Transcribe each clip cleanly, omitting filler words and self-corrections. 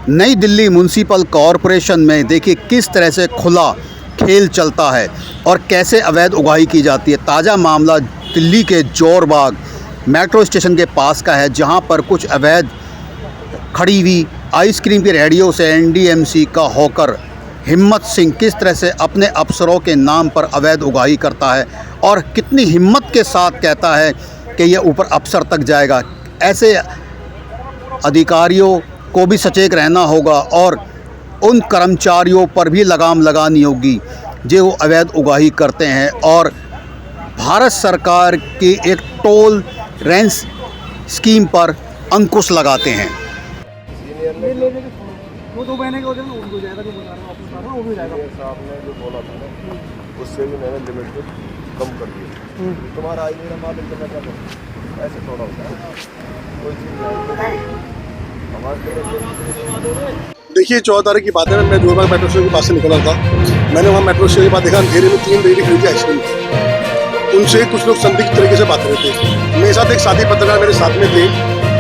नई Delhi municipal corporation में देखिए किस तरह से खुला खेल चलता है और कैसे अवैध उगाही की जाती है। ताज़ा मामला दिल्ली के जोरबाग मेट्रो स्टेशन के पास का है, जहां पर कुछ अवैध खड़ी हुई आइसक्रीम की रेहड़ियों से एनडीएमसी का हॉकर हिम्मत सिंह किस तरह से अपने अफसरों के नाम पर अवैध उगाही करता है और कितनी हिम्मत के साथ कहता है कि यह ऊपर अफसर तक जाएगा। ऐसे अधिकारियों को भी सचेत रहना होगा और उन कर्मचारियों पर भी लगाम लगानी होगी जो अवैध उगाही करते हैं और भारत सरकार की एक टोल रेंज स्कीम पर अंकुश लगाते हैं। वो 2 महीने के हो जाएगा, उनको जाएगा जो बता रहा हूँ, आपको बता रहा हूँ, वो भी जाएगा। साहब ने जो बोला था ना, उससे भी मैंने लिमिट को कम कर दिया। तुम्हारा आई मेरा माल इतना क्या करो, ऐसे थोड़ा होता है कोई चीज़। देखिए 14 तारीख की बात है, मैं जोरबाग मेट्रो स्टेशन के पास से निकला था। मैंने वहाँ मेट्रो स्टेशन के पास देखा अंधेरे में 3 रेडी खरीदी आइसक्रीम की। उनसे कुछ लोग संदिग्ध तरीके से बात कर रहे थे। मेरे साथ एक साथी पत्रकार मेरे साथ में थे,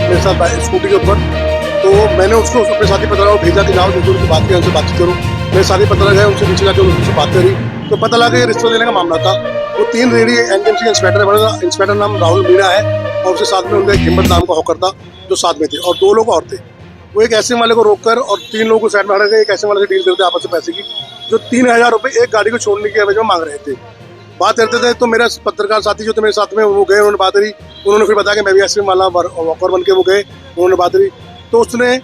मेरे साथ स्कूटी के ऊपर। तो मैंने उसको अपने साथी पत्रकार को भेजा कि जाओ जो उनसे बात किया, उनसे बातचीत करो। मेरे साथी पत्रकार गए, उनसे नीचे जाकर उनसे बात करी तो पता लगा कि रिश्वत लेने का मामला था। वो 3 रेडी एनडीएमसी इंस्पेक्टर है, इंस्पेक्टर नाम राहुल मीणा है और उसके साथ में उनका एक हिम्मत नाम का हॉकर था जो साथ में थे और 2 लोग और थे। वो एक ऐसे वाले को रोककर और 3 लोगों को साइड में हटा के एक ऐसे वाले से डील करते आपस में पैसे की, जो 3000 रुपये एक गाड़ी को छोड़ने की एवज में मांग रहे थे। बात करते थे तो मेरा पत्रकार साथी जो थे मेरे साथ में, वो गए, उन्होंने बात करी। उन्होंने फिर बताया कि मैं भी आइसक्रीम वाला वॉकर बन के वो गए, उन्होंने बात करी। तो उसने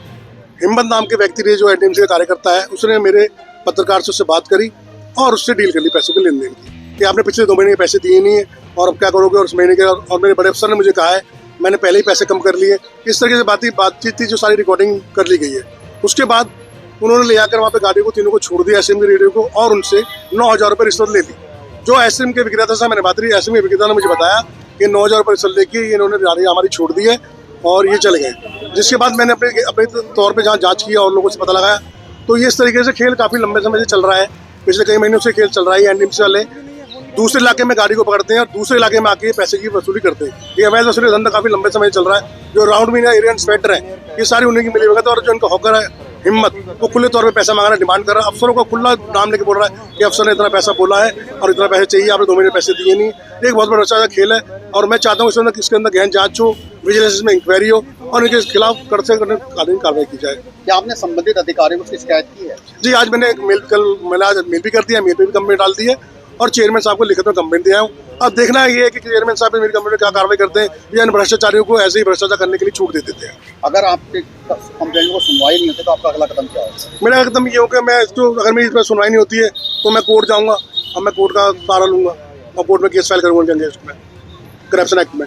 हिम्मत नाम के व्यक्ति ने, जो एनडीएमसी का कार्यकर्ता है, उसने मेरे पत्रकार से उससे बात करी और उससे डील कर ली पैसों के लेन देन की कि आपने पिछले 2 महीने के पैसे दिए नहीं है और अब क्या करोगे। और उस महीने के और मेरे बड़े अफसर ने मुझे कहा है मैंने पहले ही पैसे कम कर लिए। इस तरीके से बातचीत थी जो सारी रिकॉर्डिंग कर ली गई है। उसके बाद उन्होंने ले आकर वहाँ पे गाड़ी को तीनों को छोड़ दिया, आइसक्रीम की रेडियो को, और उनसे 9000 रुपये रिश्वत ले ली। जो आइसक्रीम के विक्रेता से मैंने बात की, आइसक्रीम के विक्रेता ने मुझे बताया कि 9000 रुपये रिश्वत लेके इन्होंने गाड़ी हमारी छोड़ दी है और ये चले गए। जिसके बाद मैंने अपने तौर पर जहाँ जाँच किया और लोगों से पता लगाया तो ये इस तरीके से खेल काफ़ी लंबे समय से चल रहा है। पिछले कई महीनों से खेल चल रहा है। एनडीएमसी वाले दूसरे इलाके में गाड़ी को पकड़ते हैं और दूसरे इलाके में आके पैसे की वसूली करते हैं। ये अवैध वसूली धंधा काफ़ी लंबे समय चल रहा है। जो राउंड मीना एरिया इंस्पेक्टर है, ये सारी उन्हीं की मिली भगत है। और जो इनका हॉकर है हिम्मत, वो खुले तौर पे पैसा मांगना डिमांड कर रहा है। अफसरों को खुला नाम लेके बोल रहा है कि अफसर ने इतना पैसा बोला है और इतना पैसे चाहिए, आपने 2 महीने पैसे दिए नहीं। एक बहुत बड़ा अच्छा खेल है और मैं चाहता हूँ इसके अंदर गहन जाँच हो, विजिलेंस में इंक्वायरी हो और इनके खिलाफ कड़े से कड़े कानूनी कार्रवाई की जाए। क्या आपने संबंधित अधिकारियों को शिकायत की है? जी, आज मैंने एक मेल भी कर दिया, मेल पे भी कंप्लेंट डाल दी है और चेयरमैन साहब को लिखित में कंप्लेंट दिया हूँ। अब देखना ये है कि चेयरमैन साहब मेरी कंप्लेंट में क्या कार्रवाई करते हैं या इन भ्रष्टाचारियों को ऐसे ही भ्रष्टाचार करने के लिए छूट दे देते हैं। अगर आपके कंप्लेंट को सुनवाई नहीं होती तो आपका अगला कदम क्या होगा? मेरा अगला कदम ये होगा, मैं इसको अगर मेरी इसमें सुनवाई नहीं होती है तो मैं कोर्ट जाऊँगा और मैं कोर्ट का सहारा लूँगा और कोर्ट में केस फाइल करूँगा करप्शन एक्ट में।